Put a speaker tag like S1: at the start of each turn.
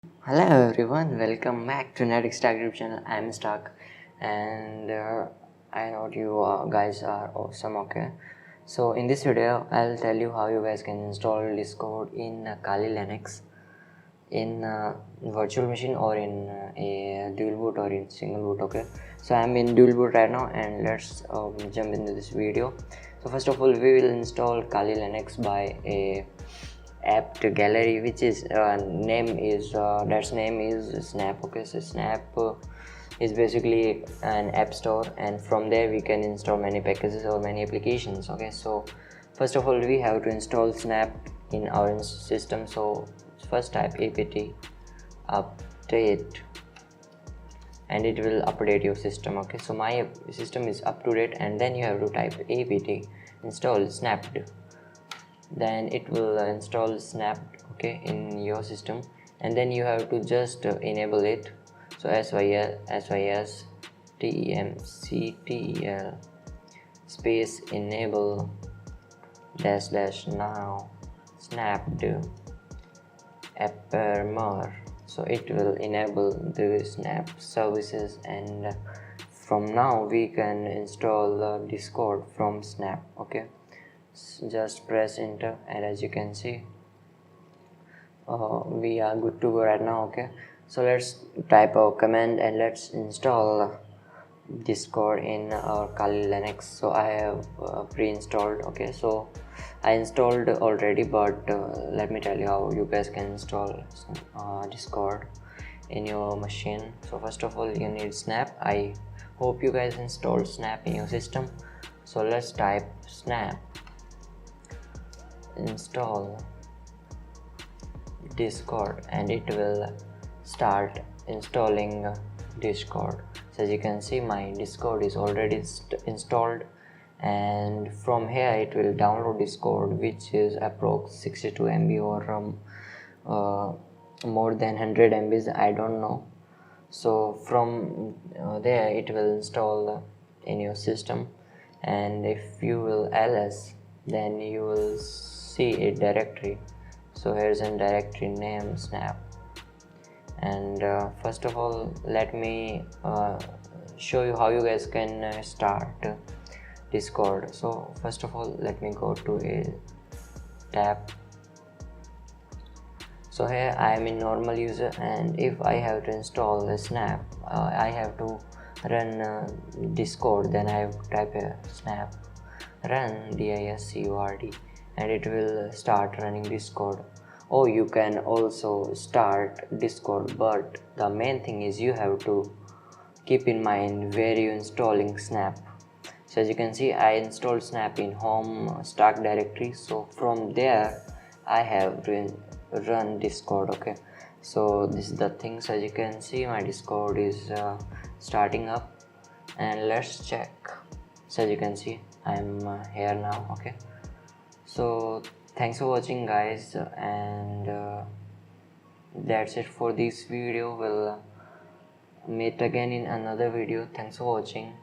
S1: Hello everyone, welcome back to NethaxStark YouTube channel. I'm Stark, and I know you guys are awesome. Okay, so in this video, I'll tell you how you guys can install Discord in Kali Linux in virtual machine or in a dual boot or in single boot. Okay, so I'm in dual boot right now, and let's jump into this video. So first of all, we will install Kali Linux by a apt gallery, which is name is that's name is Snap. Okay, so Snap is basically an app store, and from there we can install many packages or many applications. Okay, so first of all we have to install Snap in our system. So first type apt update and it will update your system. Okay, so my system is up to date, and then you have to type apt install snapped, then it will install snap, okay, in your system, and then you have to just enable it. So sys temctel space enable dash dash now snapped appermer, so it will enable the snap services, and from now we can install Discord from Snap. Okay, just press enter, and as you can see we are good to go right now. Okay, so let's type our command and let's install Discord in our Kali Linux. So I have pre-installed. Okay, so I installed already, but let me tell you how you guys can install Discord in your machine. So first of all you need Snap. I hope you guys installed Snap in your system. So let's type Snap install Discord, and it will start installing Discord. So as you can see, my Discord is already installed, and from here it will download Discord, which is approx 62 MB or more than 100 MBs, I don't know. So from there it will install in your system, and if you will ls, then you will see a directory. So here's a directory name Snap, and first of all let me show you how you guys can start Discord. So first of all let me go to a tab. So here I am in normal user, and if I have to install a Snap, I have to run Discord. Then I have to type a Snap run discord, and it will start running Discord. Or you can also start Discord, but the main thing is you have to keep in mind where you installing Snap. So as you can see, I installed Snap in home Stark directory, so from there I have run Discord. Okay, so this is the thing. So as you can see, my Discord is starting up, and let's check. So as you can see, I'm here now. Okay, so thanks for watching guys, and that's it for this video. We'll meet again in another video. Thanks for watching.